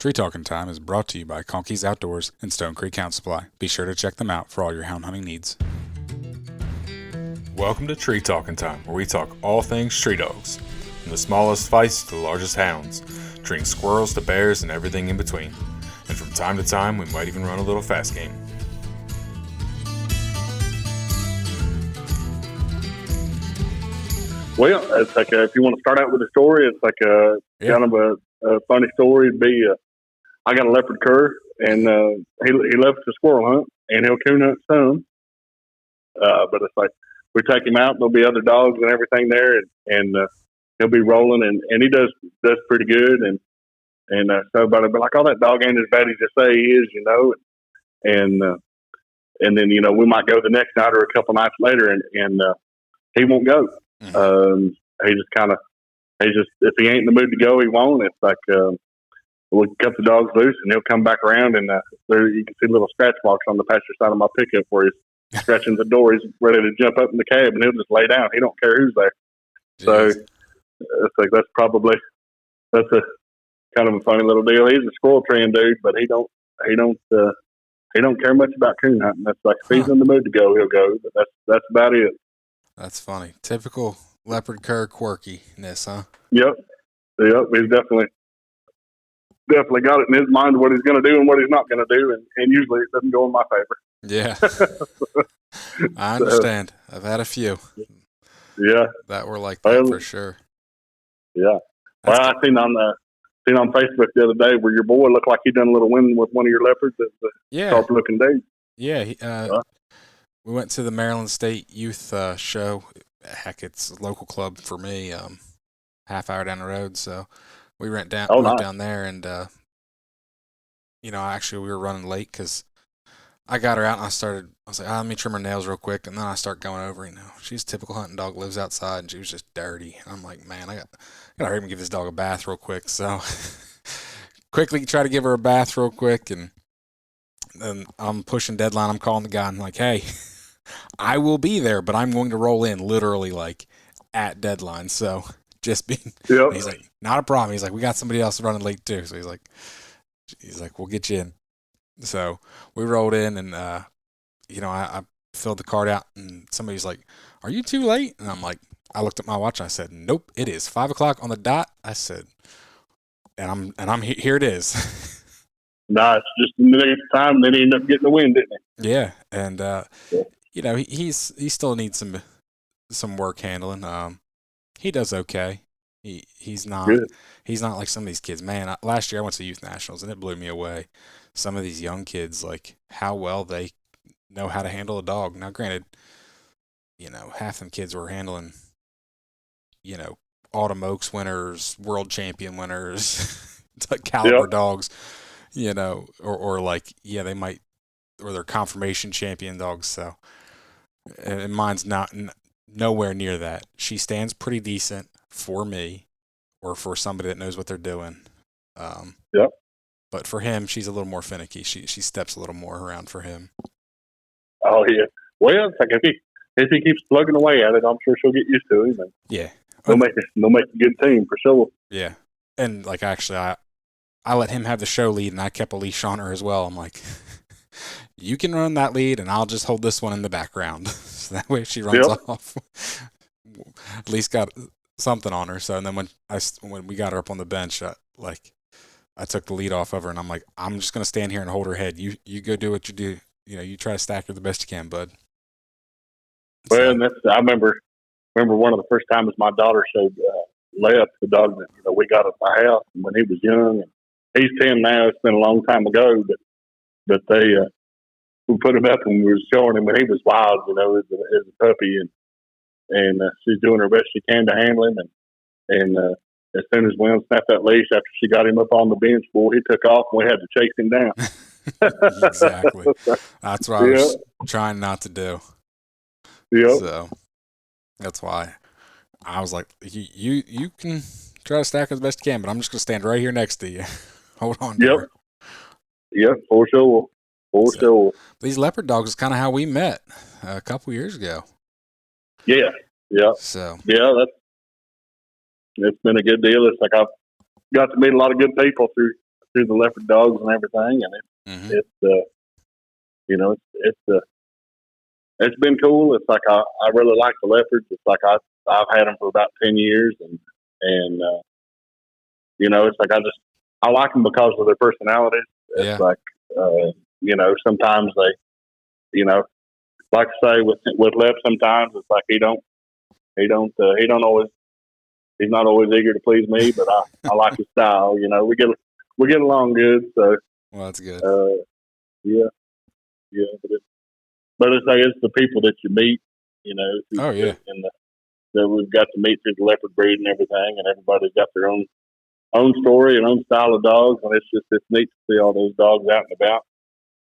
Tree Talking Time is brought to you by Conkey's Outdoors and Stone Creek Hound Supply. Be sure to check them out for all your hound hunting needs. Welcome to Tree Talking Time, where we talk all things tree dogs, from the smallest feists to the largest hounds, treating squirrels to bears and everything in between. And from time to time, we might even run a little fast game. Well, it's like if you want to start out with a story, it's like kind of a funny story. It'd be I got a leopard cur, and he loves to squirrel hunt, and he'll coon hunt some. But it's like we take him out, there'll be other dogs and everything there, and he'll be rolling, and he does pretty good, and so but like, oh, that dog ain't as bad as you say he is, and then we might go the next night or a couple nights later, and he won't go. He just if he ain't in the mood to go, he won't. It's like we'll cut the dogs loose, and he'll come back around, and there you can see little scratch marks on the passenger side of my pickup where he's scratching the door. He's ready to jump up in the cab, and he'll just lay down. He don't care who's there. Jeez. So it's like that's a kind of a funny little deal. He's a squirrel training dude, but he don't care much about coon hunting. That's like if he's in the mood to go, he'll go. But that's about it. That's funny. Typical leopard cur quirkiness, huh? Yep. He's definitely got it in his mind what he's going to do and what he's not going to do, and usually it doesn't go in my favor. Yeah, I understand. I've had a few. Yeah, that were like that for sure. Yeah. Well, I seen on Facebook the other day where your boy looked like he done a little win with one of your leopards. Sharp looking dude. Yeah. We went to the Maryland State Youth show. Heck, it's a local club for me, half hour down the road. So we went down there, and actually we were running late because I got her out and I was like, let me trim her nails real quick, and then I start going over. She's a typical hunting dog, lives outside, and she was just dirty. And I'm like, man, I gotta hurry and give this dog a bath real quick. So quickly try to give her a bath real quick, and then I'm pushing deadline. I'm calling the guy. I'm like, hey, I will be there, but I'm going to roll in literally like at deadline. So just being, He's like, not a problem. He's like, we got somebody else running late too. So he's like, we'll get you in. So we rolled in, and I filled the card out, and somebody's like, are you too late? And I'm like, I looked at my watch. And I said, nope, it is 5:00 on the dot. I said, and I'm here. It is. Nah, it's just the next time, and then he ended up getting the win, didn't he? Yeah, and he still needs some work handling. He does okay. He's not like some of these kids. Man, last year I went to youth nationals, and it blew me away. Some of these young kids, like how well they know how to handle a dog. Now, granted, half them kids were handling, Autumn Oaks winners, world champion winners, caliber dogs, or like, they might, or they're confirmation champion dogs. So, and mine's nowhere near that. She stands pretty decent for me, or for somebody that knows what they're doing. But for him, she's a little more finicky. She steps a little more around for him. Oh yeah. Well, it's like if he keeps plugging away at it, I'm sure she'll get used to it. And yeah. They'll make a good team for sure. Yeah. And like actually, I let him have the show lead, and I kept a leash on her as well. I'm like, you can run that lead, and I'll just hold this one in the background. So that way, if she runs off, at least got something on her. So, and then when we got her up on the bench, I took the lead off of her, and I'm like, I'm just gonna stand here and hold her head. You go do what you do. You try to stack her the best you can, bud. Well, and I remember one of the first times my daughter showed Left, the dog that we got at my house when he was young. And he's 10 now. It's been a long time ago, but they we put him up and we were showing him when he was wild, as a puppy, and she's doing her best she can to handle him, and as soon as we unsnapped that leash after she got him up on the bench, boy, he took off and we had to chase him down. Exactly. That's what I was trying not to do. Yeah. So that's why I was like, you can try to stack as best you can, but I'm just going to stand right here next to you. Hold on. Yep. Yep, for sure. Sure. These leopard dogs is kind of how we met a couple years ago. Yeah. Yeah. So. Yeah, it's been a good deal. It's like I've got to meet a lot of good people through to the leopard dogs and everything, and it's been cool. It's like I really like the leopards. It's like I've had them for about 10 years, and it's like I like them because of their personalities. It's like sometimes they like I say with Lep, sometimes it's like he don't always, he's not always eager to please me, but I like his style. We get along good. So well, that's good. Yeah, but it's like it's the people that you meet. Oh yeah, and that we've got to meet through the leopard breed and everything, and everybody's got their own story and own style of dogs, and it's neat to see all those dogs out and about.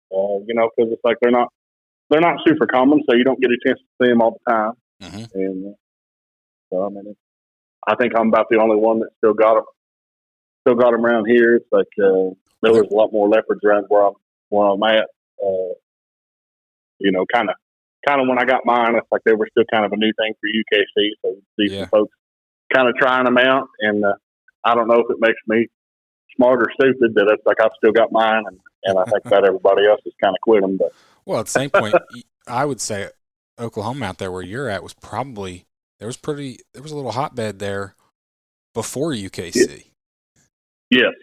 Because it's like they're not super common, so you don't get a chance to see them all the time. And so I mean, I think I'm about the only one that still got them around here. It's like there was a lot more leopards around where I'm at. Kind of when I got mine, it's like they were still kind of a new thing for UKC. So you see some folks kind of trying them out, and I don't know if it makes me smart or stupid that it's like I've still got mine, and I think about everybody else has kind of quit them. But well, at the same point, I would say Oklahoma out there where you're at was probably there was a little hotbed there before UKC. Yes.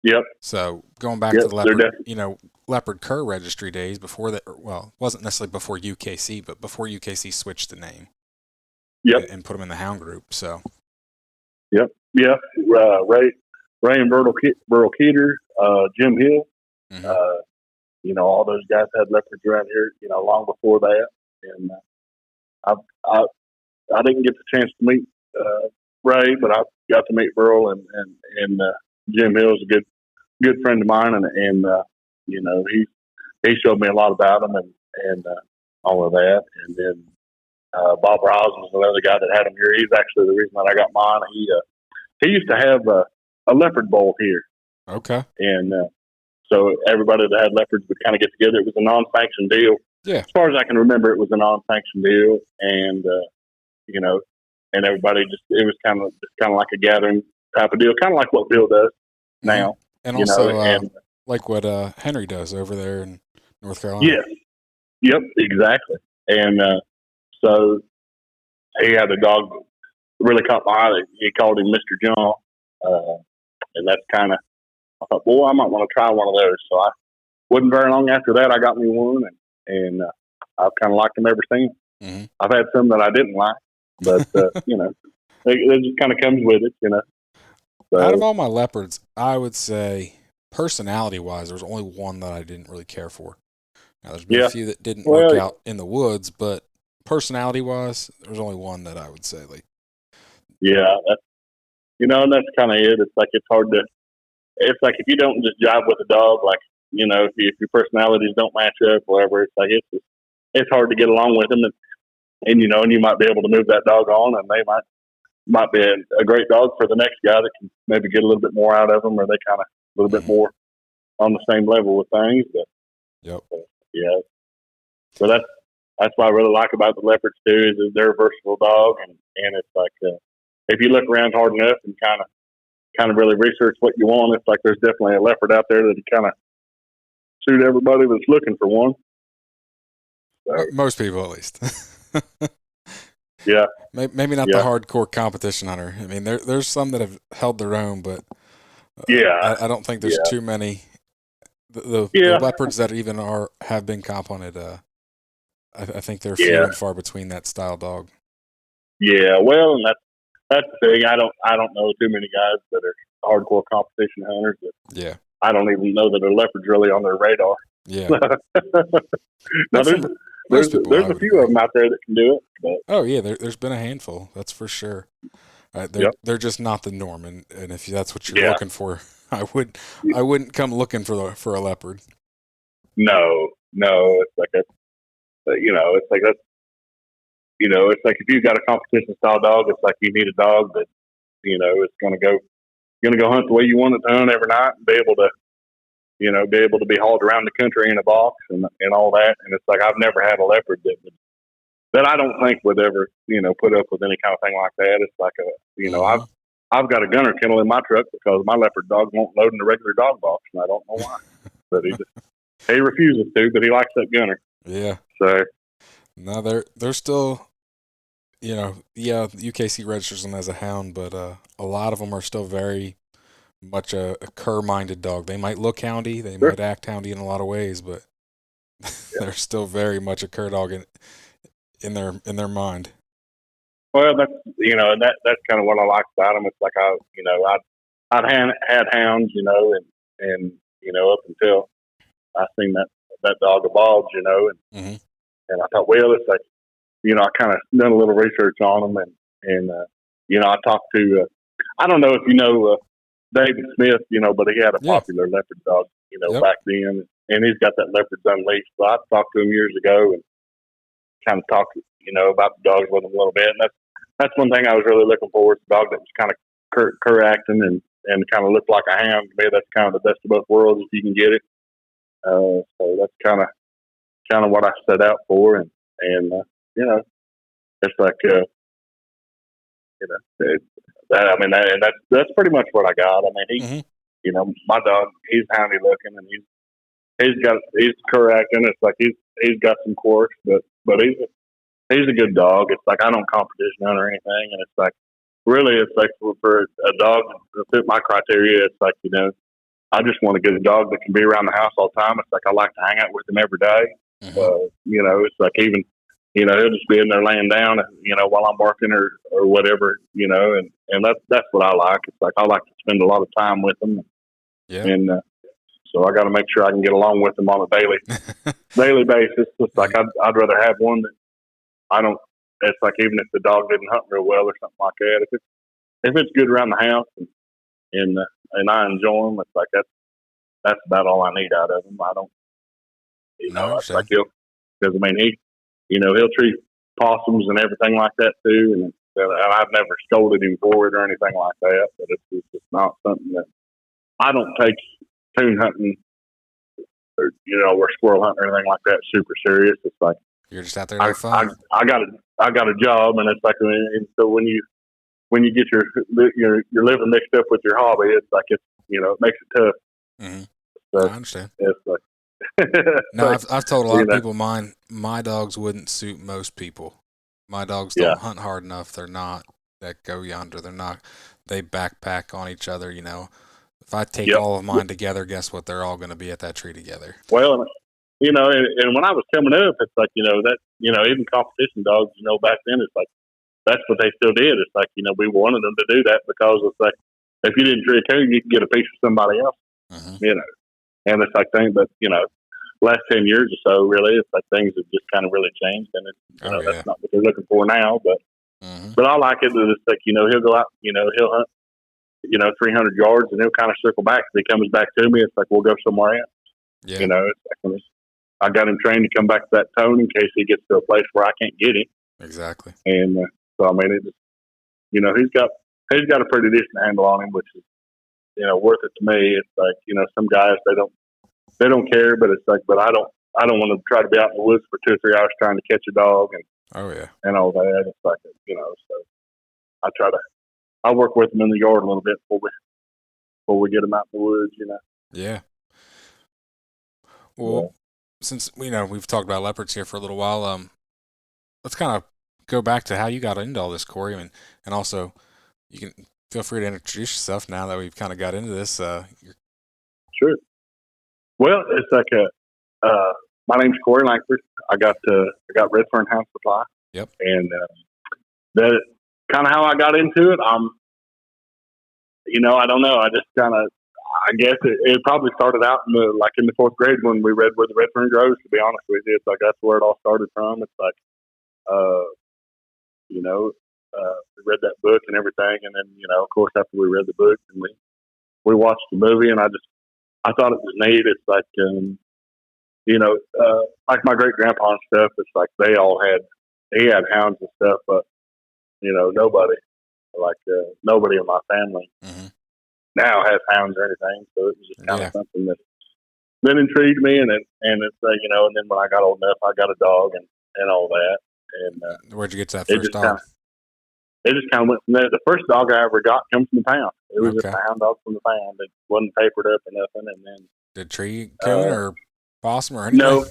Yep. So going back to the leopard cur registry days before that, well, it wasn't necessarily before UKC, but before UKC switched the name. Yep. And put them in the hound group. So. Yep. Yeah. Ray and Burl Keeter, Jim Hill. All those guys had leopards around here, long before that. And I didn't get the chance to meet Ray, but I got to meet Burl and Jim Hill is a good friend of mine, and he showed me a lot about him and all of that. And then Bob Rouse was another guy that had him here. He's actually the reason that I got mine. He used to have a leopard bowl here. Okay. And so everybody that had leopards would kind of get together. It was a non-sanctioned deal. Yeah. As far as I can remember, it was a non-sanctioned deal, and and everybody it was kind of like a gathering type of deal, kind of like what Bill does now. And also like what Henry does over there in North Carolina. Yes. Yep, exactly. And so he had a dog that really caught my eye. He called him Mr. John. And that's kind of, I thought, boy, I might want to try one of those. So I wasn't very long after that, I got me one, and I've kind of liked them ever since. Mm-hmm. I've had some that I didn't like, but, it just kind of comes with it, So, out of all my leopards, I would say personality-wise, there's only one that I didn't really care for. Now, there's been a few that didn't work out in the woods, but personality-wise, there's only one that I would say. Yeah, and that's kind of it. It's like it's like if you don't just jive with a dog, like, if your personalities don't match up, whatever, it's like it's hard to get along with them, and you might be able to move that dog on, and they might be a great dog for the next guy that can maybe get a little bit more out of them, or they kind of a little bit more on the same level with things. But yeah, so that's what I really like about the leopards too, is they're a versatile dog, and it's like if you look around hard enough and kind of really research what you want, it's like there's definitely a leopard out there that can kind of suit everybody that's looking for one. So, most people, at least. Yeah. Maybe not the hardcore competition hunter. I mean, there's some that have held their own, but I don't think there's too many. The leopards that even have been comp hunted, I think they're few and far between that style dog. Yeah, well, and that's the thing. I don't know too many guys that are hardcore competition hunters. I don't even know that a leopard's really on their radar. Yeah. Now, there's a few of them out there that can do it. But. Oh yeah, there's been a handful. That's for sure. They're just not the norm, and if that's what you're looking for, I wouldn't come looking for a leopard. No, it's like it's like if you've got a competition style dog, it's like you need a dog that it's gonna go hunt the way you want it to hunt every night, and be able to be hauled around the country in a box and all that. And it's like I've never had a leopard that I don't think would ever put up with any kind of thing like that. It's like I've got a gunner kennel in my truck because my leopard dog won't load in the regular dog box, and I don't know why. But he refuses to, but he likes that gunner. Yeah. So No, they're still, UKC registers them as a hound, but a lot of them are still very much a cur-minded dog. They might look houndy, they sure. might act houndy in a lot of ways, but they're still very much a cur dog in their mind. Well, that's kind of what I like about them. It's like I'd had hounds, and up until I seen that dog evolve, Mm-hmm. and I thought, well, it's like, I kind of done a little research on them, and I talked to, I don't know if you know David Smith, but he had a Yeah. popular leopard dog, Yep. back then, and he's got that Leopards Unleashed. So I talked to him years ago and kind of talked, about the dogs with him a little bit, and that's one thing I was really looking for, is a dog that was kind of cur acting and kind of looked like a hound. To me, that's kind of the best of both worlds if you can get it. So that's kind of what I set out for, and it's like that's pretty much what I got. I mean, Mm-hmm. my dog, he's houndy looking, and he's cur acting. It's like he's got some quirks, but he's a good dog. It's like I don't competition hunt or anything, and it's like really it's like for a dog to fit my criteria. It's like I just want to get a dog that can be around the house all the time. It's like I like to hang out with him every day. Mm-hmm. It's like even he'll just be in there laying down, while I'm working or whatever, and that's what I like. It's like I like to spend a lot of time with him, Yeah. and so I got to make sure I can get along with him on a daily basis. It's like I'd rather have one that I don't. It's like even if the dog didn't hunt real well or something like that, if it's good around the house and I enjoy him, it's like that's about all I need out of him. I don't, it's like because I mean he'll treat possums and everything like that too, and I've never scolded him for it or anything like that. But it's just not something that I don't take coon hunting or squirrel hunting or anything like that super serious. It's like you're just out there to have fun. I got a job, and it's like, and so when you get your living mixed up with your hobby, it's like it makes it tough. Mm-hmm. So I understand. it's like no, I've told a lot of people my dogs wouldn't suit most people. My dogs don't hunt hard enough. They're not that go yonder. They're not. They backpack on each other. If I take all of mine together, guess what? They're all going to be at that tree together. Well, and when I was coming up, it's like that even competition dogs, back then it's like that's what they still did. It's like we wanted them to do that because it's like if you didn't tree a coon, you could get a piece of somebody else. Mm-hmm. And it's like things, but last 10 years or so, really, it's like things have just kind of really changed, and it's that's not what they're looking for now. But but I like it that it's like he'll go out, he'll hunt 300 yards, and he'll kind of circle back. If he comes back to me, it's like we'll go somewhere else. Yeah. It's like I got him trained to come back to that tone in case he gets to a place where I can't get him. Exactly. And so I mean, it just he's got a pretty decent handle on him, which is worth it to me. It's like some guys they don't care, but it's like but I don't want to try to be out in the woods for 2 or 3 hours trying to catch a dog and all that. It's like so I work with them in the yard a little bit before we get them out in the woods. Yeah. Well, since we've talked about leopards here for a little while, let's kind of go back to how you got into all this, Corey, and also you can feel free to introduce yourself now that we've kind of got into this. Sure. Well, it's like my name's Corey Langford. I got Redfern House Supply. Yep. And that kind of how I got into it. I don't know. I just kind of, I guess it probably started out in the 4th grade when we read Where the Redfern Grows. To be honest with you, it's like that's where it all started from. It's like, we read that book and everything, and then of course after we read the book and we watched the movie, and I thought it was neat. It's like like my great grandpa and stuff. It's like he had hounds and stuff, but nobody in my family now has hounds or anything. So it was just kind of something that intrigued me, and it's like and then when I got old enough, I got a dog and all that. And where'd you get to that first dog? it just kind of went from there. The first dog I ever got comes from the pound. It was just Okay. a hound dog from the pound. It wasn't papered up or nothing. And then Did tree coon or possum or anything?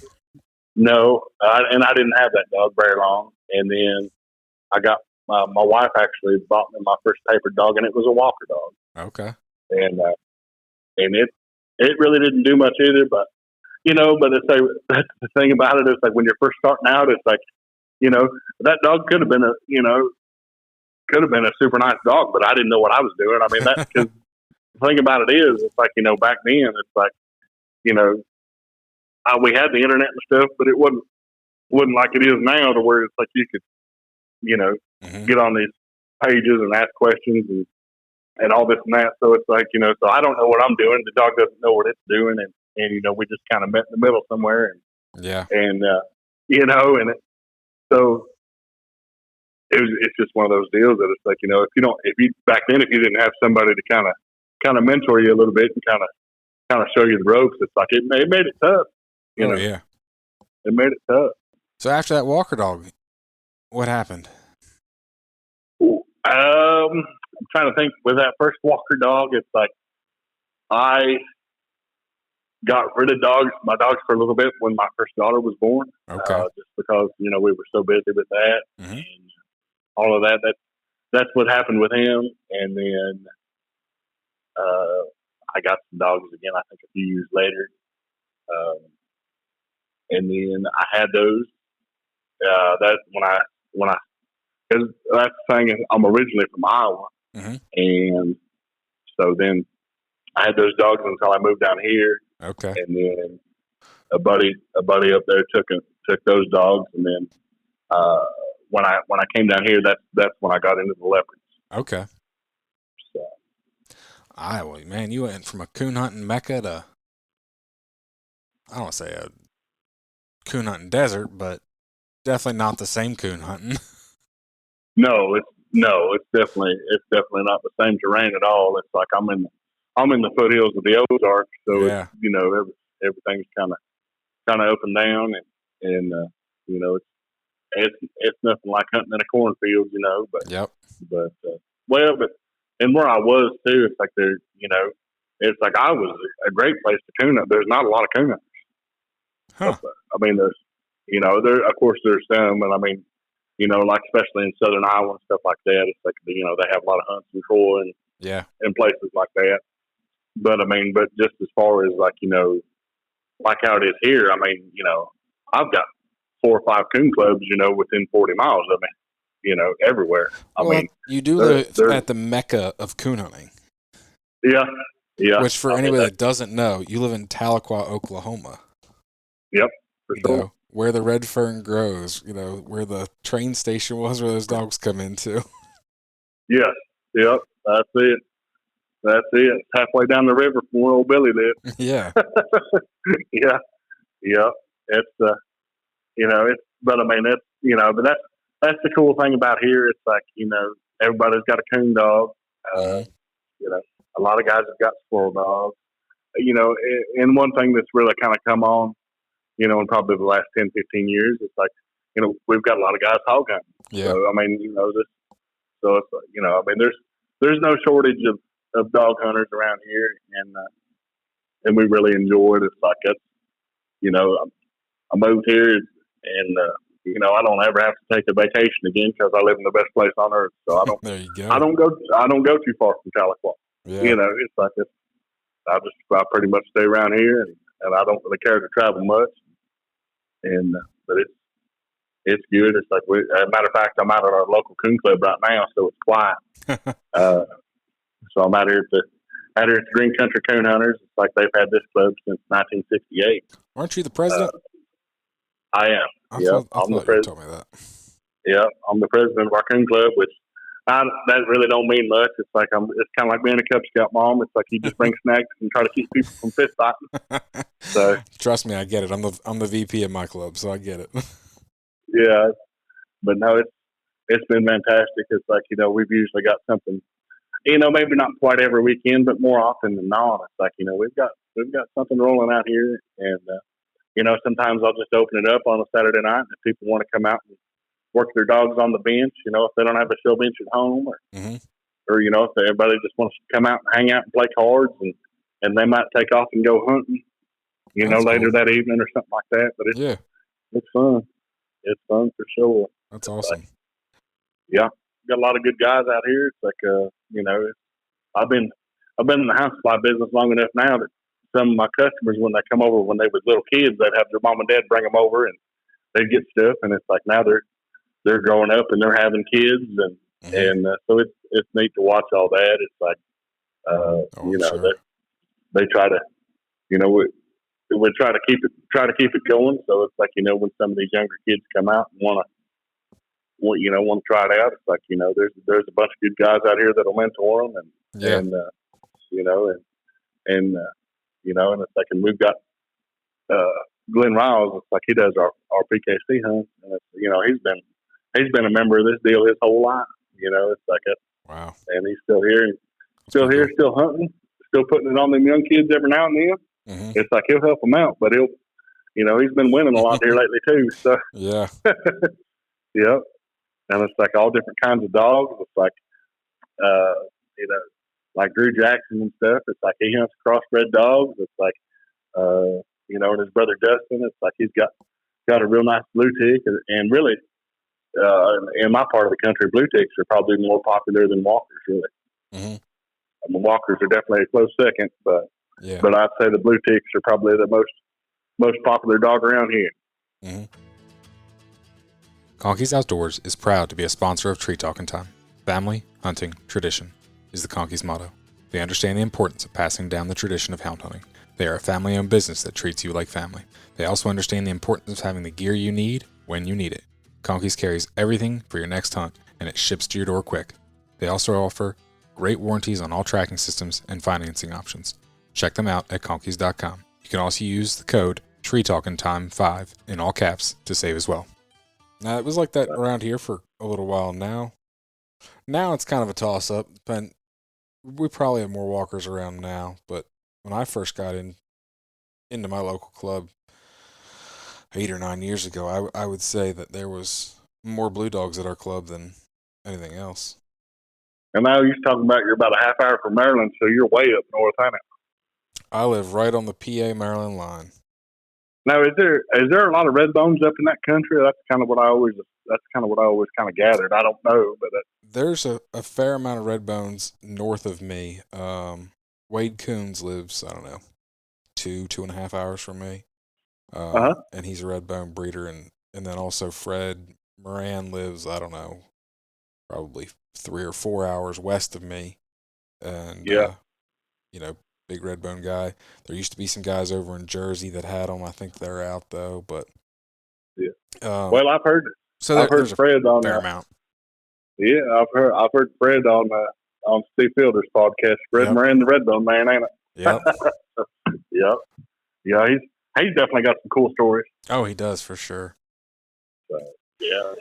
no, and I didn't have that dog very long. And then I got my wife actually bought me my first papered dog, and it was a Walker dog. Okay. And it really didn't do much either. But but it's like that's the thing about it. It's like when you're first starting out, it's like that dog could have been a super nice dog, but I didn't know what I was doing. I mean, that's because the thing about it is, it's like back then, it's like we had the internet and stuff, but it wasn't like it is now, to where it's like you could get on these pages and ask questions and all this and that. So it's like so I don't know what I'm doing. The dog doesn't know what it's doing, and we just kind of met in the middle somewhere, and and so it's just one of those deals that it's like if you back then, if you didn't have somebody to kind of mentor you a little bit and kind of show you the ropes, it's like it made it tough. Yeah. It made it tough. So after that Walker dog, what happened? I'm trying to think. With that first Walker dog, it's like I got rid of my dogs for a little bit when my first daughter was born. Okay. Just because we were so busy with that and all of that. That's what happened with him. And then I got some dogs again, I think a few years later. And then I had those. That when I because that's the thing is I'm originally from Iowa, and so then I had those dogs until I moved down here. Okay. And then a buddy up there took those dogs, and then when I came down here, that's when I got into the leopards. Okay. So, Iowa, man, you went from a coon hunting mecca to, I don't want to say a coon hunting desert, but definitely not the same coon hunting. No, it's definitely not the same terrain at all. It's like I'm in the foothills of the Ozarks, so Yeah. it's, everything's kind of up and down, and it's nothing like hunting in a cornfield, But Yep. but and where I was too, it's like it's like I was a great place to coon hunt. There's not a lot of coon hunters. Huh. I mean, there's there of course there's some, and I mean, like especially in southern Iowa and stuff like that, it's like they have a lot of hunts in Troy and places like that. But I mean, but just as far as like like how it is here, I mean, I've got 4 or 5 coon clubs, within 40 miles of me, everywhere. I mean, you do live at the mecca of coon hunting. Yeah. Which for anybody that doesn't know, you live in Tahlequah, Oklahoma. Yep, for sure. Where the red fern grows, where the train station was where those dogs come into. Yes, yep, that's it. It's halfway down the river from where old Billy lived. Yeah. Yeah. It's it's, but I mean but that's the cool thing about here. It's like everybody's got a coon dog. A lot of guys have got squirrel dogs. And one thing that's really kind of come on, in probably the last 10, 15 years, it's like we've got a lot of guys hog hunting. Yeah. So I mean so it's I mean there's no shortage of dog hunters around here, and we really enjoy it. It's like that's I moved here, and I don't ever have to take a vacation again because I live in the best place on earth. So I don't. There you go. I don't go too far from Tahlequah. Yeah. It's like I pretty much stay around here, and I don't really care to travel much. And but it's good. It's like as a matter of fact, I'm out at our local coon club right now, so it's quiet. So I'm out here at the Green Country Coon Hunters. It's like they've had this club since 1968. Weren't you the president? I am. I thought you told me that. Yeah, I'm the president of our coon club, which that really don't mean much. It's like it's kind of like being a Cub Scout mom. It's like you just bring snacks and try to keep people from fist fighting. So trust me, I get it. I'm the VP of my club, so I get it. Yeah, but no, it's been fantastic. It's like we've usually got something. Maybe not quite every weekend, but more often than not, it's like we've got something rolling out here, and sometimes I'll just open it up on a Saturday night, and if people want to come out and work their dogs on the bench. You know, if they don't have a show bench at home, or you know, if everybody just wants to come out and hang out and play cards, and they might take off and go hunting, you know, later that evening or something like that. But it's fun. It's fun for sure. That's awesome. Yeah, got a lot of good guys out here. It's like you know, I've been in the house supply business long enough now that some of my customers, when they come over when they was little kids, they'd have their mom and dad bring them over and they'd get stuff, and it's like now they're growing up and they're having kids, and so it's neat to watch all that. It's like you know, they try to, you know, we try to keep it going. So it's like, you know, when some of these younger kids come out and want to try it out, it's like, you know, there's a bunch of good guys out here that'll mentor them, and you know, and you know, and it's like, and we've got Glenn Riles. It's like he does our PKC hunts, and it's, you know, he's been a member of this deal his whole life. You know, it's like wow, and he's still here, still hunting, still putting it on them young kids every now and then. It's like he'll help them out, but you know, he's been winning a lot here lately too. So yeah, yep. And it's like all different kinds of dogs. It's like you know, like Drew Jackson and stuff. It's like he hunts crossbred dogs. It's like you know, and his brother Dustin. It's like he's got a real nice blue tick, and really in my part of the country, blue ticks are probably more popular than walkers. Really, I mean, walkers are definitely a close second, but I'd say the blue ticks are probably the most popular dog around here. Conkey's Outdoors is proud to be a sponsor of Tree Talking Time. Family, hunting, tradition is the Conkey's motto. They understand the importance of passing down the tradition of hound hunting. They are a family-owned business that treats you like family. They also understand the importance of having the gear you need when you need it. Conkey's carries everything for your next hunt, and it ships to your door quick. They also offer great warranties on all tracking systems and financing options. Check them out at conkeys.com. You can also use the code TreeTalkingTime5 in all caps to save as well. Now, it was like that around here for a little while now. Now it's kind of a toss-up. We probably have more walkers around now, but when I first got into my local club 8 or 9 years ago, I would say that there was more blue dogs at our club than anything else. And now you're talking about you're about a half hour from Maryland, so you're way up north, ain't it? I live right on the PA-Maryland line. Now, is there a lot of red bones up in that country? That's kind of what I always kind of gathered. I don't know, but there's a fair amount of red bones north of me. Wade Coons lives, I don't know, 2.5 hours from me, and he's a red bone breeder, and then also Fred Moran lives, I don't know, probably 3 or 4 hours west of me, and you know, big red bone guy. There used to be some guys over in Jersey that had them. I think they're out though, but well, I've heard. So I've heard Fred on fair amount. Yeah, I've heard Fred on Steve Fielder's podcast. Fred Moran, the Redbone man, ain't it? Yep. Yep. Yeah, he's definitely got some cool stories. Oh, he does for sure. So, yeah.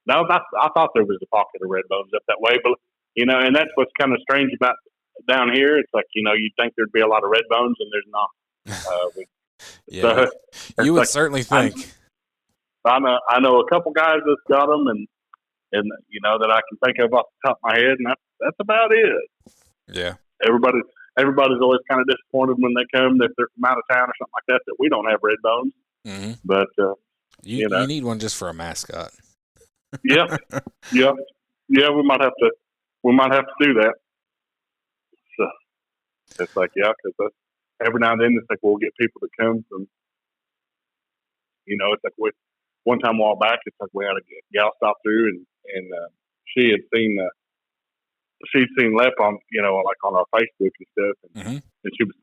No, I thought there was a pocket of red bones up that way, but you know, and that's what's kind of strange about down here. It's like, you know, you'd think there'd be a lot of red bones, and there's not. Yeah, so, you would certainly think. I know a couple guys that's got them, and you know, that I can think of off the top of my head, and that's about it. Yeah. Everybody's always kind of disappointed when they come, if they're from out of town or something like that we don't have red bones. Mm-hmm. But you need one just for a mascot. Yeah. We might have to do that. So it's like, because every now and then it's like we'll get people to come from, you know, it's like one time a while back, it's like we had a gal stop through and she had seen she'd seen Lep on, you know, like on our Facebook and stuff, and she was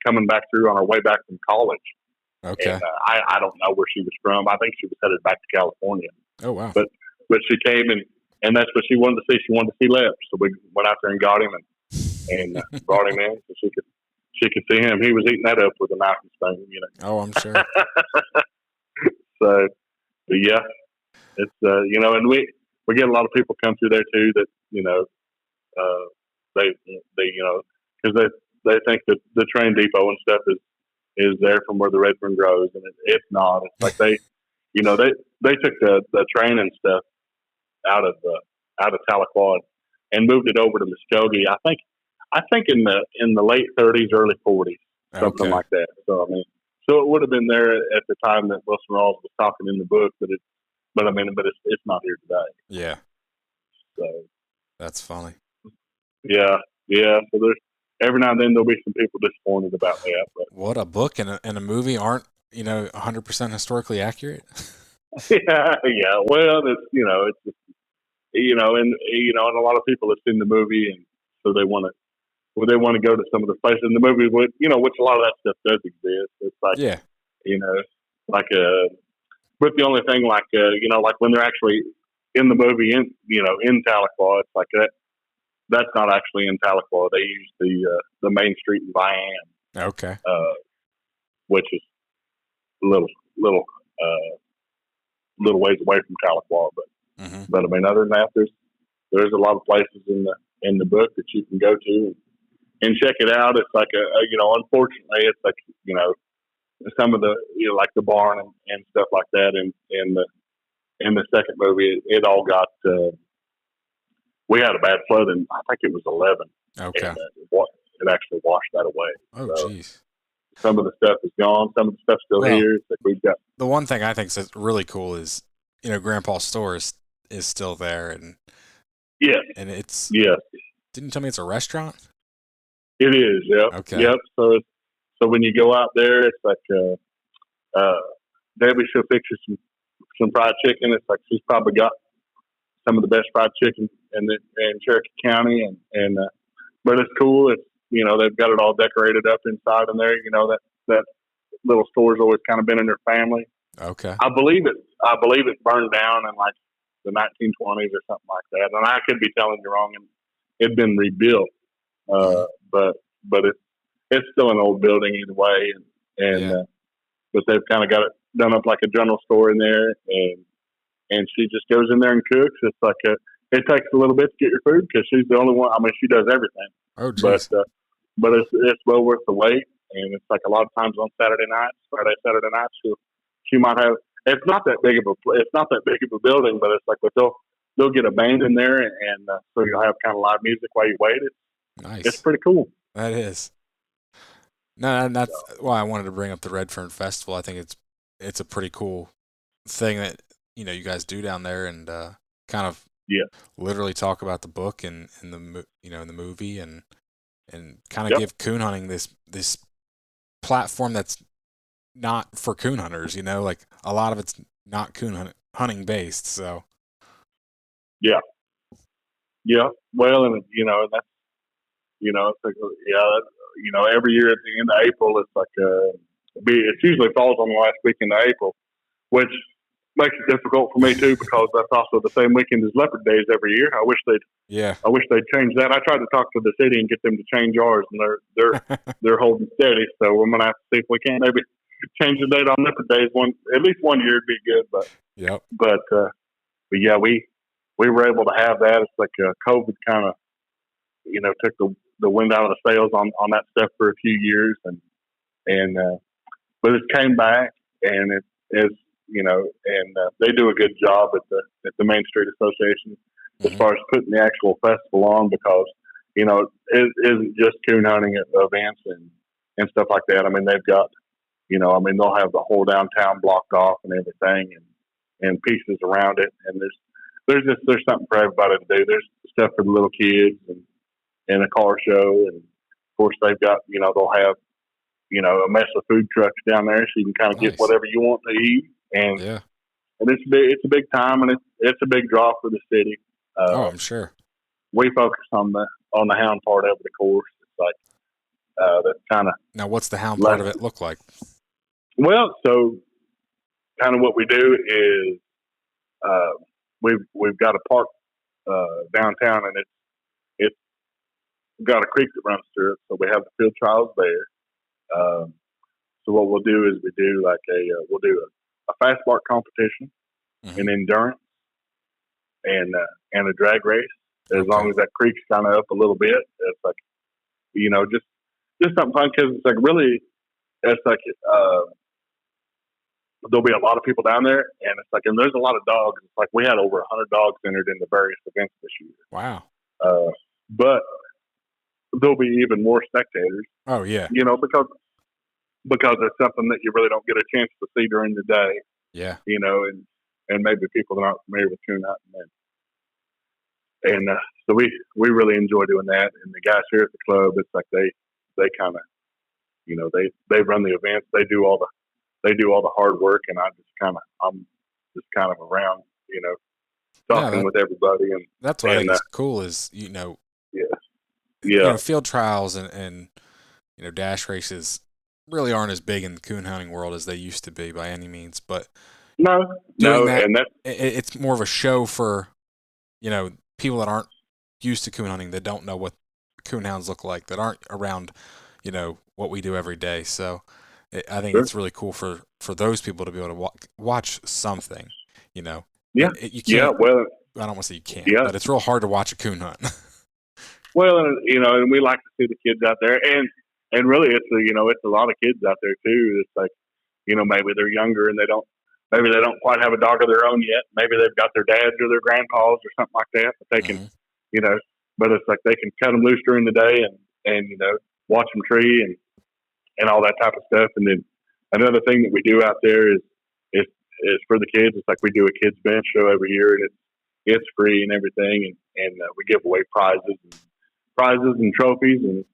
coming back through on her way back from college. Okay. And I don't know where she was from. I think she was headed back to California. Oh wow! But she came and that's what she wanted to see. She wanted to see Lep, so we went out there and got him and brought him in so she could see him. He was eating that up with a knife and spoon, you know. Oh, I'm sure. So, but yeah, it's you know, and we get a lot of people come through there too that, you know, they you know, because they think that the train depot and stuff is there from where the redfern grows, and it's not. It's like they, you know, they took the train and stuff out of Tahlequah and moved it over to Muskogee. I think in the late 30s, early 40s, something Okay. like that. So I mean, so it would have been there at the time that Wilson Rawls was talking in the book, but it's not here today. Yeah. So That's funny. yeah. So there's every now and then there'll be some people disappointed about that, but What a book and a movie aren't 100% historically accurate. yeah. Well, it's just, and a lot of people have seen the movie, and so they want to. Well, they want to go to some of the places in the movie, which a lot of that stuff does exist. It's like, Yeah. Like but the only thing, like when they're actually in the movie in Tahlequah, it's like that's not actually in Tahlequah. They use the main street in Vian, Okay. which is a little ways away from Tahlequah. But I mean, other than that, there's a lot of places in the book that you can go to and check it out. It's like unfortunately, it's like some of the like the barn and stuff like that in the second movie, it all got. We had a bad flood, and I think it was 11. Okay. And it actually washed that away. Oh, jeez. Some of the stuff is gone. Some of the stuff's still here. It's like we've got. The one thing I think is really cool is, Grandpa's store is still there, and yes, and it's yes. Didn't you tell me it's a restaurant? It is. Yep. Okay. Yep. So when you go out there, it's like Debbie, she'll fix you some fried chicken. It's like she's probably got some of the best fried chicken in Cherokee County, and but it's cool. It's they've got it all decorated up inside in there. That little store's always kind of been in their family. Okay. I believe it burned down in like the 1920s or something like that, and I could be telling you wrong. And it'd been rebuilt, but it's still an old building either way, but they've kind of got it done up like a general store in there, and she just goes in there and cooks. It's like it takes a little bit to get your food because she's the only one. I mean, she does everything. Oh, geez. But it's well worth the wait, and it's like a lot of times on Saturday Saturday nights, she might have. It's not that big of a building, but it's like they'll get a band in there, and so you'll have kind of live music while you wait. Nice. It's pretty cool. That is. No, and that's why I wanted to bring up the Redfern Festival. I think it's a pretty cool thing that you guys do down there, and kind of literally talk about the book and in the movie, and kind of give coon hunting this platform that's not for coon hunters. Like a lot of it's not coon hunting based. So yeah. Well, and that's it's like every year at the end of April, it's like it usually falls on the last weekend of April, which makes it difficult for me too because that's also the same weekend as Leopard Days every year. I wish they'd change that. I tried to talk to the city and get them to change ours, and they're holding steady. So we're gonna have to see if we can't maybe change the date on Leopard Days at least one year would be good. But yeah, we were able to have that. It's like COVID kind of took the wind out of the sails on that stuff for a few years, and but it came back, and it's and they do a good job at the Main Street Association as far as putting the actual festival on, because it isn't just coon hunting events and stuff like that. I mean, they've got they'll have the whole downtown blocked off and everything, and pieces around it, and there's something for everybody to do. There's stuff for the little kids and a car show, and of course they've got they'll have a mess of food trucks down there, so you can kind of get whatever you want to eat, and it's a big time, and it's a big draw for the city. I'm sure. We focus on the hound part of the course. It's like that's kind of. Now, what's the hound part of it look like? Well, so kind of what we do is we've got a park downtown, and it's got a creek that runs through it, so we have the field trials there. So what we'll do is we'll do a fast bark competition, an endurance, and a drag race. As long as that creek's kind of up a little bit, it's like just something fun, because it's like really it's like there'll be a lot of people down there, and it's like, and there's a lot of dogs. It's like we had over 100 dogs entered into various events this year. Wow. But there'll be even more spectators. Oh yeah. Because it's something that you really don't get a chance to see during the day. Yeah. And maybe people that aren't familiar with coon hunting, and so we really enjoy doing that. And the guys here at the club, it's like they kind of, they run the events, they do all the hard work, and I'm just kind of around, talking with everybody. And that's what I think is cool is field trials and dash races really aren't as big in the coon hunting world as they used to be by any means, but it's more of a show for people that aren't used to coon hunting, that don't know what coon hounds look like, that aren't around what we do every day. So I think it's really cool for those people to be able to watch something. You can't. Well, I don't want to say you can't, but it's real hard to watch a coon hunt. Well, and we like to see the kids out there, and really it's a lot of kids out there too. It's like, maybe they're younger and they don't quite have a dog of their own yet. Maybe they've got their dads or their grandpas or something like that, but they can, but it's like they can cut them loose during the day and watch them tree and all that type of stuff. And then another thing that we do out there is for the kids. It's like we do a kids bench show every year, and it's free and everything, and we give away prizes and trophies, and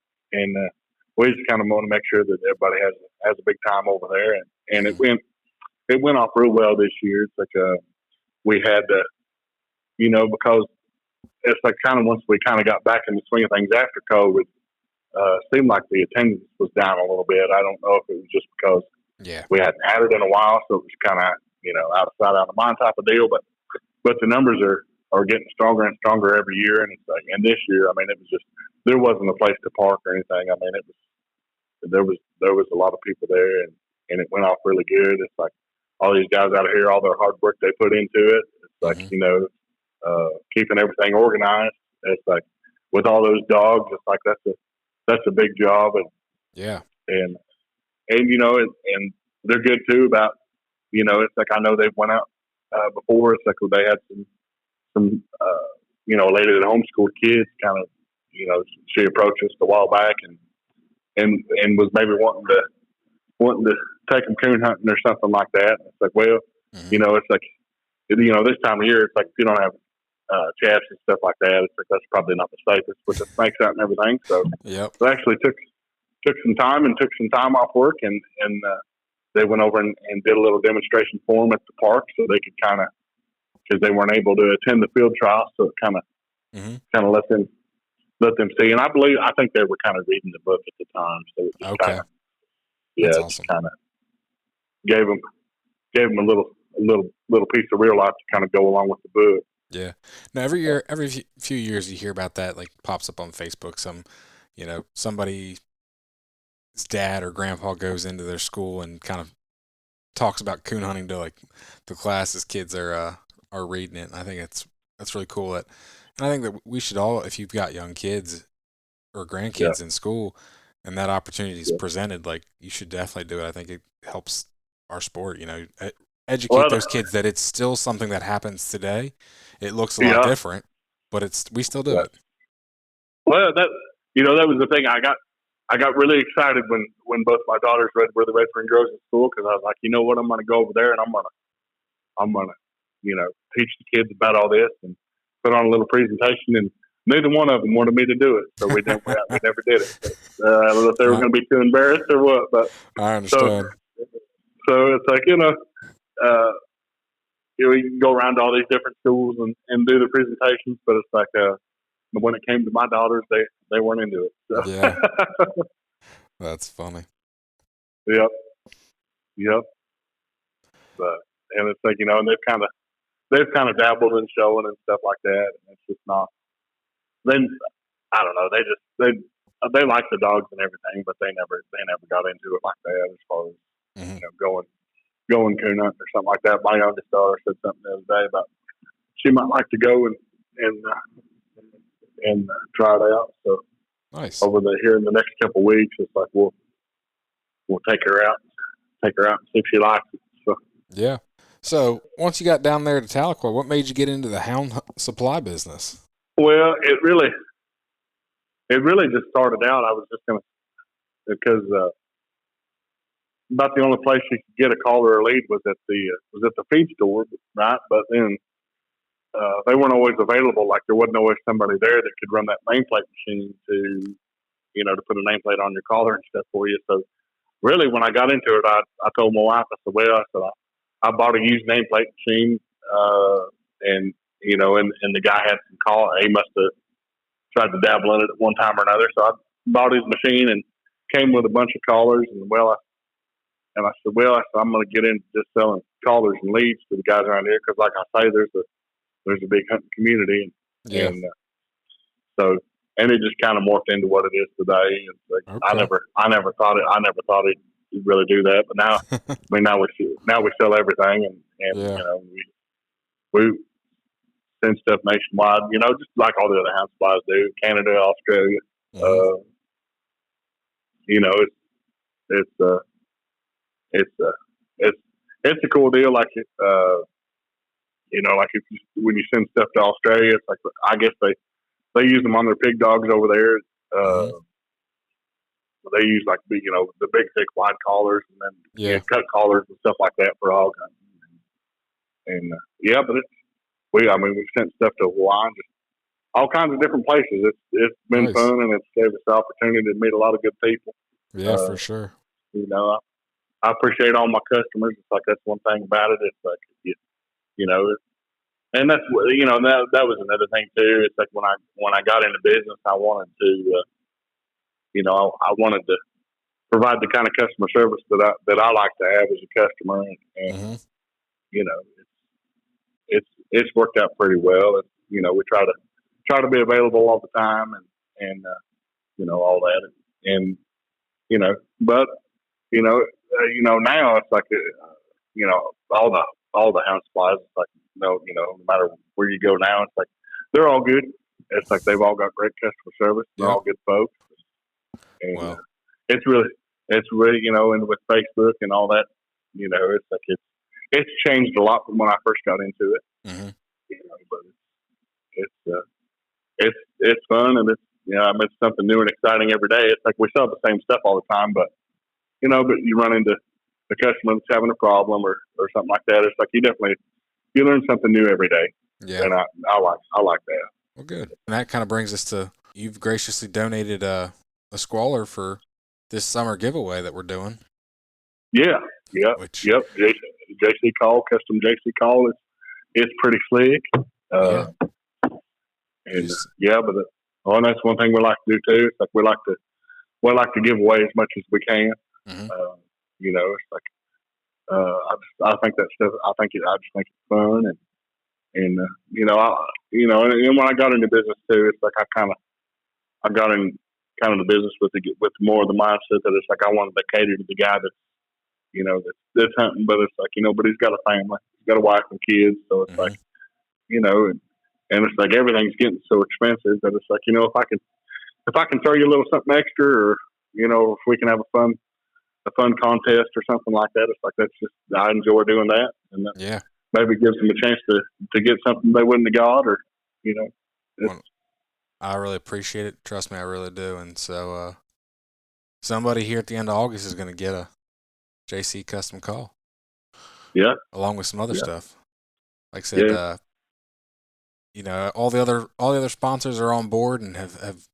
we just kind of want to make sure that everybody has a big time over there, and it went off real well this year. It's like we had because it's like kind of once we kind of got back in the swing of things after COVID, seemed like the attendance was down a little bit. I don't know if it was just because we hadn't had it in a while, so it was kind of out of sight, out of mind type of deal. But the numbers are getting stronger and stronger every year, and it's like, and this year, I mean, it was just, there wasn't a place to park or anything. I mean, there was a lot of people there, and it went off really good. It's like all these guys out of here, all their hard work they put into it. It's like keeping everything organized. It's like with all those dogs, it's like that's a big job, and and they're good too about it's like I know they've went out before. It's like they had some a lady that homeschooled kids kind of she approached us a while back and was maybe wanting to take them coon hunting or something like that. And it's like, well, it's like this time of year, it's like if you don't have chaps and stuff like that, it's like that's probably not the safest with the snakes out and everything. So they actually took some time off work and they went over and did a little demonstration for them at the park so they could kind of, because they weren't able to attend the field trial, so it kind of let them see. And I think they were kind of reading the book at the time, so it just kind of gave them a little piece of real life to kind of go along with the book. Yeah. Now every few years you hear about that, like pops up on Facebook. Some, somebody's dad or grandpa goes into their school and kind of talks about coon hunting to like the class as kids are reading it. And I think that's really cool. And I think that we should all, if you've got young kids or grandkids in school and that opportunity is presented, like you should definitely do it. I think it helps our sport, educate those kids that it's still something that happens today. It looks a lot different, but we still do it. Well, that was the thing. I got really excited when both my daughters were the Redfern girls in school, because I was like, you know what, I'm going to go over there and I'm gonna teach the kids about all this and put on a little presentation. And neither one of them wanted me to do it, so we never did it. I don't know if they were going to be too embarrassed or what, but I understand. So it's like you can go around to all these different schools and do the presentations, but it's like when it came to my daughters, they weren't into it. So. Yeah, that's funny. Yep. But and it's like and they've kind of dabbled in showing and stuff like that, and it's just not. Then I don't know. They like the dogs and everything, but they never got into it like that as far as going coon hunting or something like that. My youngest daughter said something the other day about she might like to go and try it out. So nice. Here in the next couple of weeks, it's like we'll take her out and see if she likes it. So Yeah. So once you got down there to Tahlequah, what made you get into the hound supply business? Well, it really just started out. I was just gonna because about the only place you could get a caller or lead was at the feed store, right? But then they weren't always available. Like there wasn't always somebody there that could run that nameplate machine to put a nameplate on your collar and stuff for you. So really, when I got into it, I told my wife, I bought a used nameplate machine, and and the guy had some call. He must have tried to dabble in it at one time or another. So I bought his machine and came with a bunch of collars. And I said, I'm going to get into just selling collars and leads to the guys around here because, like I say, there's a big hunting community, Yeah. and so and it just kind of morphed into what it is today. And like, Okay. I never thought it'd really do that, but now, I mean, now we sell everything, and Yeah. we send stuff nationwide, just like all the other hound supplies do, Canada, Australia. Hmm. Uh, you know, it's it's it's it's a cool deal. Like if when you send stuff to Australia, it's like I guess they use them on their pig dogs over there. Hmm. They use like the big thick wide collars and then Yeah. cut collars and stuff like that for hog hunting. And yeah, but we've sent stuff to Hawaii, and just all kinds of different places. It's been Nice. fun and it's gave us the opportunity to meet a lot of good people. Yeah, Uh, for sure. you know, I appreciate all my customers. It's like that's one thing about it. It's like you know, and that's that was another thing too. It's like when I got into business, I wanted to I wanted to provide the kind of customer service that I like to have as a customer, and Hmm. you know it's worked out pretty well. And, we try to be available all the time, and all that, and but now it's like all the house supplies. It's like no matter where you go now, it's like they're all good. It's like they've all got great customer service. They're Yep. all good folks, and Well. it's really and with Facebook and all that, it's like it's changed a lot from when I first got into it. Hmm. But it's it's fun, and it's something new and exciting every day. It's like we sell the same stuff all the time, but you run into the customer that's having a problem or something like that. It's like you learn something new every day, Yeah. and I like that. Well, good. And that kind of brings us to you've graciously donated a squaller for this summer giveaway that we're doing, Yeah, yep, which yep. JC Call, custom JC Call. It's pretty slick. Uh, yeah, you and just yeah, but and that's one thing we like to do too. It's like we like to give away as much as we can. hmm It's like I think that stuff. I just think it's fun, and and when I got into business too, it's like I got in kind of the business with more of the mindset that it's like I wanted to cater to the guy that's hunting, but it's like but he's got a family, he's got a wife and kids, so it's like hmm you know, and it's like everything's getting so expensive that it's like if I can throw you a little something extra, or if we can have a fun contest or something like that, it's like that's just I enjoy doing that, and that yeah. maybe gives them a chance to get something they wouldn't have got, or you know, it's, Well, I really appreciate it. Trust me, I really do. And so somebody here at the end of August is going to get a JC custom call yeah, along with some other yeah, stuff. Like I said, yeah, all the other sponsors are on board and have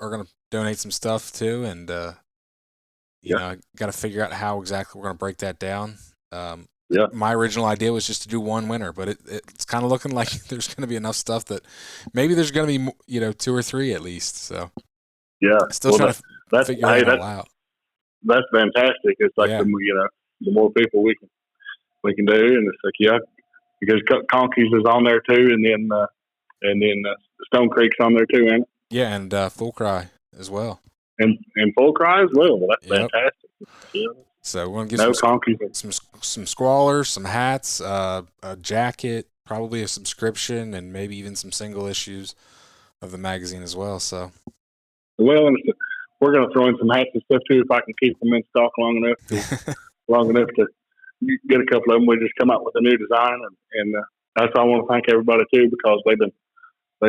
are going to donate some stuff too. And yeah, I got to figure out how exactly we're going to break that down. Um, yeah, my original idea was just to do one winner, but it's kind of looking like there's going to be enough stuff that maybe there's going to be two or three at least. So yeah. still Well, trying to that's figure hey, that all out. that's fantastic. It's like Yeah, the more people we can do, and it's like because Conkeys is on there too, and then Stone Creek's on there too, yeah, and Full Cry as well. and Full Cry as well. Well, that's Yep. fantastic. Yeah. So we're gonna get No Conkeys. some squallers, some hats, a jacket, probably a subscription, and maybe even some single issues of the magazine as well. So Well, and we're going to throw in some hats and stuff too if I can keep them in stock long enough to get a couple of them. We just come out with a new design, and that's why I want to thank everybody too, because they've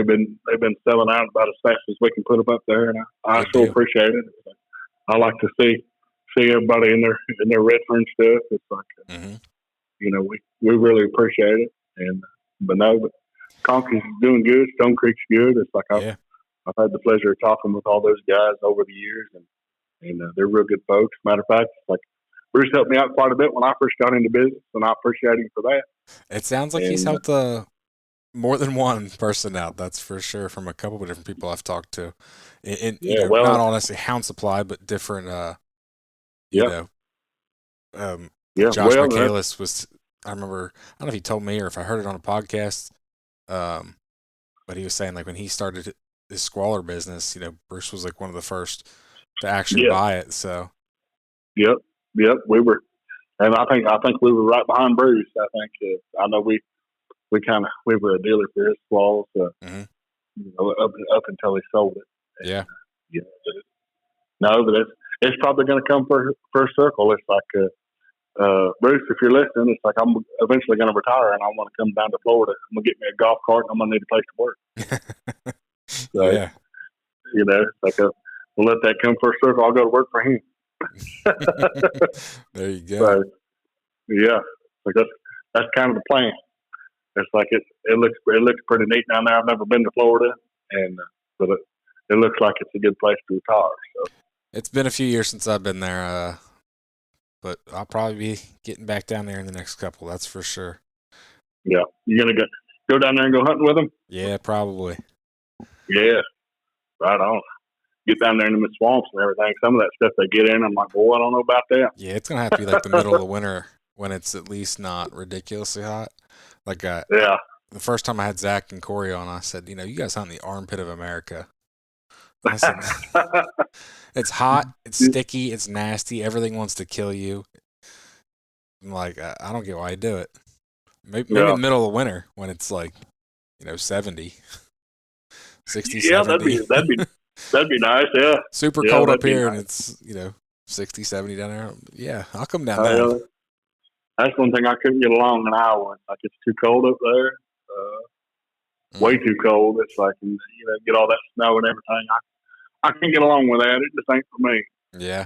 been selling out about as fast as we can put them up there, and I so appreciate it. I like to see everybody in their Redfern stuff. It's like we really appreciate it, and but Conky's doing good. Stone Creek's good. It's like I've had the pleasure of talking with all those guys over the years, and they're real good folks. Matter of fact, it's like Bruce helped me out quite a bit when I first got into business, and I appreciate him for that. It sounds like he's helped more than one person out, that's for sure, from a couple of different people I've talked to. Not all necessarily Hound Supply, but different, Josh Michaelis was, I remember, I don't know if he told me or if I heard it on a podcast, but he was saying, like, when he started his squaller business, Bruce was, like, one of the first to actually buy it, so. Yep, we were, and I think we were right behind Bruce. I think, I know we were a dealer for his squalls, up until he sold it. And, no, but it's probably going to come for a circle. It's like, Bruce, if you're listening, it's like I'm eventually going to retire, and I want to come down to Florida. I'm going to get me a golf cart, and I'm going to need a place to work. So, it's like we'll let that come for a circle. I'll go to work for him. There you go. So, like that's kind of the plan. It's like it looks pretty neat down there. I've never been to Florida, but it looks like it's a good place to retire. So it's been a few years since I've been there, but I'll probably be getting back down there in the next couple. That's for sure. Yeah, you gonna go down there and go hunting with them? Yeah, probably. Yeah, right on. Get down there in the swamps and everything. Some of that stuff they get in, I'm like, boy, I don't know about that. Yeah, it's gonna have to be like the middle of the winter when it's at least not ridiculously hot. Like, the first time I had Zach and Corey on, I said, you guys hunt in the armpit of America. I said, it's hot, it's sticky, it's nasty, everything wants to kill you. I'm like, I don't get why you do it. Maybe in the middle of winter when it's like, 70, 60, 70. That'd be nice, yeah. Super cold up here, and it's, 60, 70 down there. Yeah, I'll come down there. That's one thing I couldn't get along in Iowa. Like, it's too cold up there. Way too cold. It's like, get all that snow and everything. I can't get along with that. It just ain't for me. Yeah.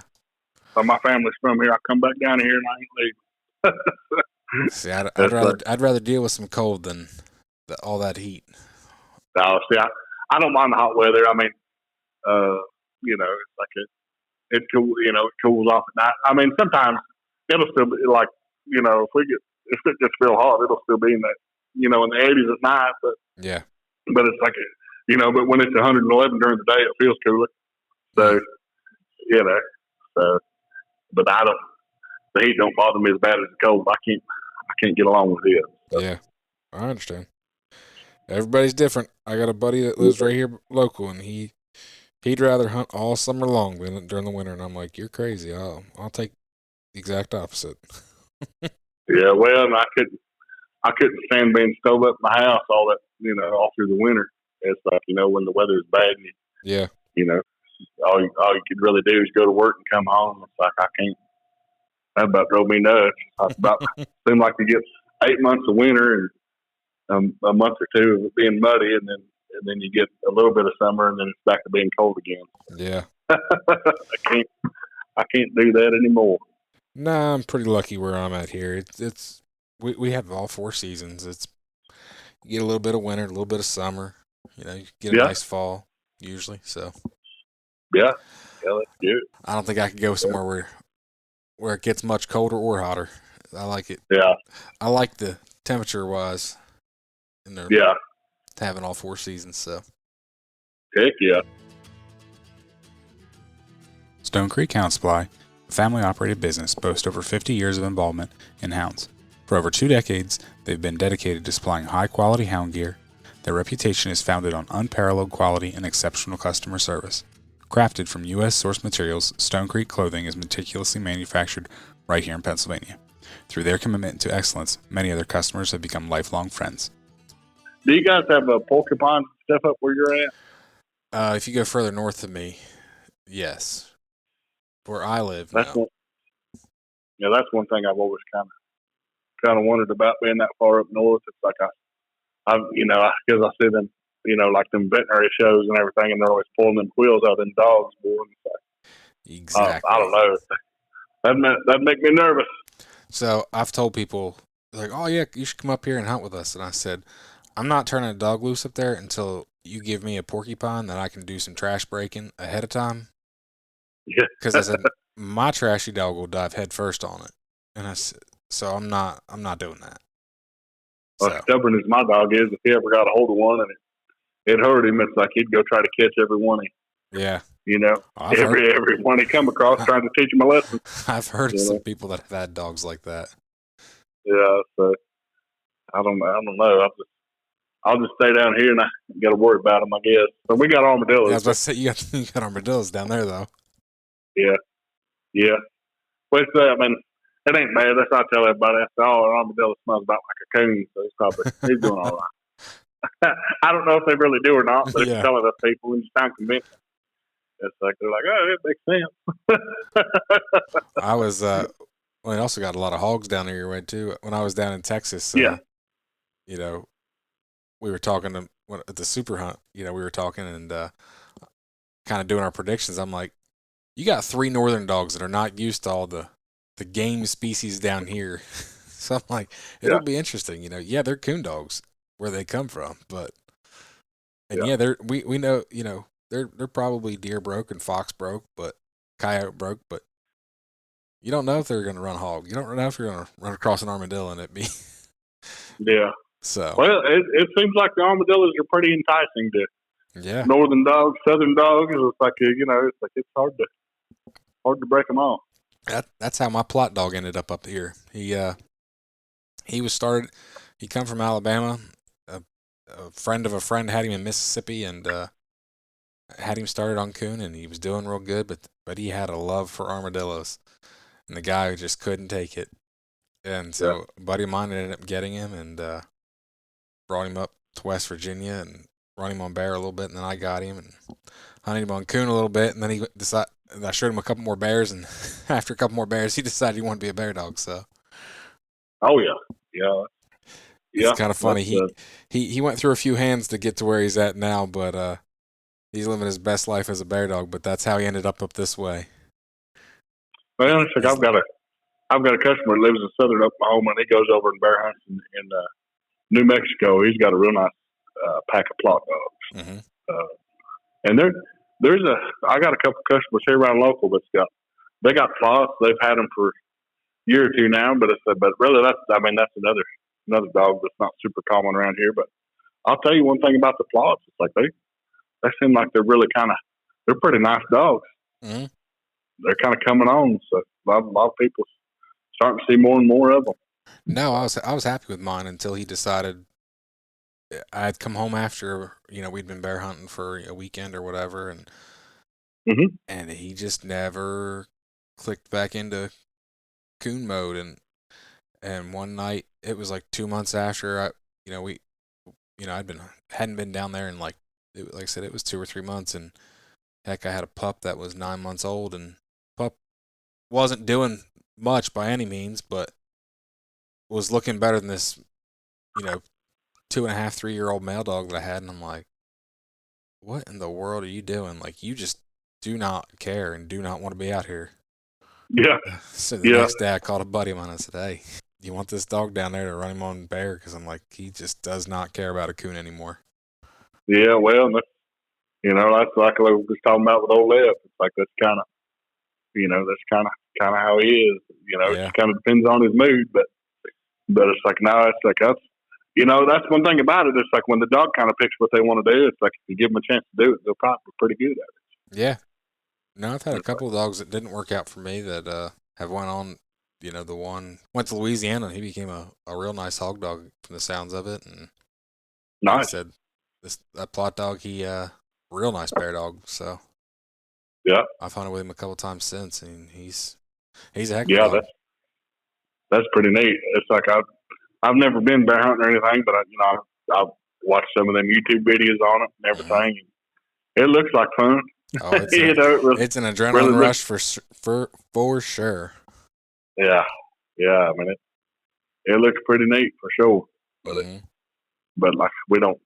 But my family's from here. I come back down here and I ain't leaving. See, I'd rather deal with some cold than all that heat. No, see, I don't mind the hot weather. I mean, it's like it cools off at night. I mean, sometimes it'll still be like, if it gets real hot, it'll still be in that, in the 80s at night. But it's like, but when it's 111 during the day, it feels cooler. So, but the heat don't bother me as bad as the cold. I can't get along with it. So. Yeah, I understand. Everybody's different. I got a buddy that lives right here local, and he'd rather hunt all summer long than during the winter. And I'm like, you're crazy. I'll take the exact opposite. Yeah, well, I couldn't stand being stove up in my house all through the winter. It's like, when the weather is bad, all you could really do is go to work and come home. It's like, I can't. That about drove me nuts. Seemed like you get 8 months of winter and a month or two of it being muddy, and then you get a little bit of summer, and then it's back to being cold again. Yeah, I can't do that anymore. Nah, I'm pretty lucky where I'm at here. We have all 4 seasons. You get a little bit of winter, a little bit of summer. You get a nice fall usually. So yeah, that's good. I don't think I could go somewhere where it gets much colder or hotter. I like it. Yeah, I like the temperature wise. Having all 4 seasons. So heck yeah. Stone Creek Hound Supply, a family-operated business, boasts over 50 years of involvement in hounds. For over 2 decades, they've been dedicated to supplying high-quality hound gear. Their reputation is founded on unparalleled quality and exceptional customer service. Crafted from U.S. source materials, Stone Creek clothing is meticulously manufactured right here in Pennsylvania. Through their commitment to excellence, many of their customers have become lifelong friends. Do you guys have porcupine stuff up where you're at? If you go further north of me, yes. Where I live, that's no. That's one thing I've always kind of kind of wondered about being that far up north. It's like because I see them, like them veterinary shows and everything, and they're always pulling them quills out of them dogs, boy. Exactly. I don't know. That'd make me nervous. So I've told people, like, oh, yeah, you should come up here and hunt with us. And I said, I'm not turning a dog loose up there until you give me a porcupine that I can do some trash breaking ahead of time. Yeah. Because I said, my trashy dog will dive head first on it. And I said, so I'm not doing that. Well, stubborn as my dog is, if he ever got a hold of one and it hurt him, it's like he'd go try to catch every one. Yeah. Every one he come across trying to teach him a lesson. I've heard of some people that have had dogs like that. Yeah, so I don't know. I'll just stay down here and I got to worry about them, I guess. But we got armadillos. Yeah, I was about to say, you got armadillos down there, though. Yeah. Well, it ain't bad. That's what I tell everybody. I say, an armadillo smells about like a coon, so he's doing all right. I don't know if they really do or not, but if you tell it to people and you sound convincing, it's like they're like, oh, it makes sense. I was we also got a lot of hogs down there your way too. When I was down in Texas, we were talking at the super hunt. We were talking and kind of doing our predictions. I'm like, you got 3 northern dogs that are not used to all the game species down here. So I'm like, it'll be interesting. They're coon dogs where they come from, but they're we know they're probably deer broke and fox broke, but coyote broke, but you don't know if they're going to run hog. You don't know if you're going to run across an armadillo and it be. Yeah. So. Well, it seems like the armadillos are pretty enticing to northern dogs, southern dogs. It's like it's hard to break them off. That's how my plot dog ended up here. He was started. He come from Alabama. A friend of a friend had him in Mississippi and had him started on coon, and he was doing real good. But he had a love for armadillos, and the guy just couldn't take it. And so a buddy of mine ended up getting him and brought him up to West Virginia and run him on bear a little bit, and then I got him and hunted him on coon a little bit, and then he decided. I showed him a couple more bears, and after a couple more bears, he decided he wanted to be a bear dog. So. Oh yeah. It's kind of funny. He went through a few hands to get to where he's at now, but he's living his best life as a bear dog. But that's how he ended up this way. Well, it's like I've got a customer that lives in southern Oklahoma, and he goes over and bear hunts in New Mexico. He's got a real nice pack of plot dogs, and I got a couple customers here around local they got plots. They've had them for a year or two now, but really that's another dog that's not super common around here. But I'll tell you one thing about the plots. It's like they seem like they're really they're pretty nice dogs. Mm-hmm. They're kind of coming on, so a lot of people starting to see more and more of them. No, I was happy with mine until he decided. I'd come home after we'd been bear hunting for a weekend or whatever, and he just never clicked back into coon mode. And one night it was like 2 months after hadn't been down there in like I said, it was 2 or 3 months, and heck, I had a pup that was 9 months old, and pup wasn't doing much by any means, but was looking better than this 2.5, 3-year-old male dog that I had, and I'm like, what in the world are you doing? Like, you just do not care and do not want to be out here. Yeah. So the next day I called a buddy of mine and I said, hey, you want this dog down there to run him on bear? Because I'm like, he just does not care about a coon anymore. Yeah, well, that's like we was talking about with old Left. It's like that's kind of how he is. It kind of depends on his mood, but it's like that's that's one thing about it. It's like when the dog kind of picks what they want to do. It's like if you give them a chance to do it, they'll probably be pretty good at it. Yeah. No, I've had a couple of dogs that didn't work out for me that have went on. The one went to Louisiana and he became a real nice hog dog from the sounds of it. And nice. Like I said, that plot dog, he real nice bear dog. So yeah, I've hunted with him a couple times since, and he's a heck of a dog. That's pretty neat. It's like I've never been bear hunting or anything, but I've watched some of them YouTube videos on it and everything. Mm-hmm. It looks like fun. Oh, it's an adrenaline rush for sure. Yeah. I mean, it looks pretty neat for sure. Mm-hmm. But like we don't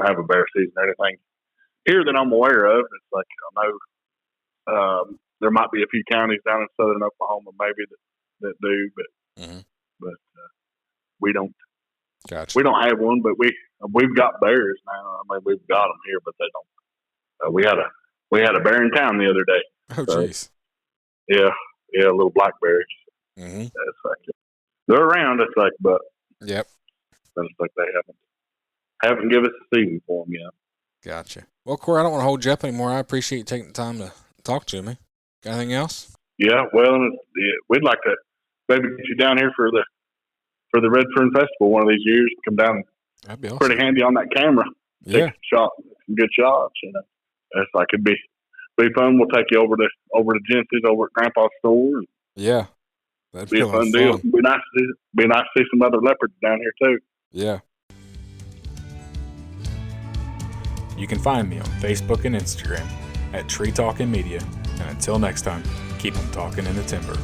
have a bear season or anything here that I'm aware of. It's like I know there might be a few counties down in southern Oklahoma maybe that do, but we don't. Gotcha. We don't have one, but we've got bears now. I mean, we've got them here, but they don't. We had a bear in town the other day. Oh, jeez. Yeah, little black bears. Mm-hmm. It's like they're around. It's like, but yep. But it's like they haven't given us a season for them yet. Gotcha. Well, Corey, I don't want to hold you up anymore. I appreciate you taking the time to talk to me. Got anything else? Yeah, well, we'd like to maybe get you down here for the Red Fern Festival one of these years. Come down. That'd be awesome. Pretty handy on that camera. Yeah. Take some good shots. It's like it'd be fun. We'll take you over to Jensen's over at Grandpa's store. Yeah. That'd be a fun deal. Be nice to see some other leopards down here too. Yeah. You can find me on Facebook and Instagram at Tree Talking Media. And until next time, keep them talking in the timber.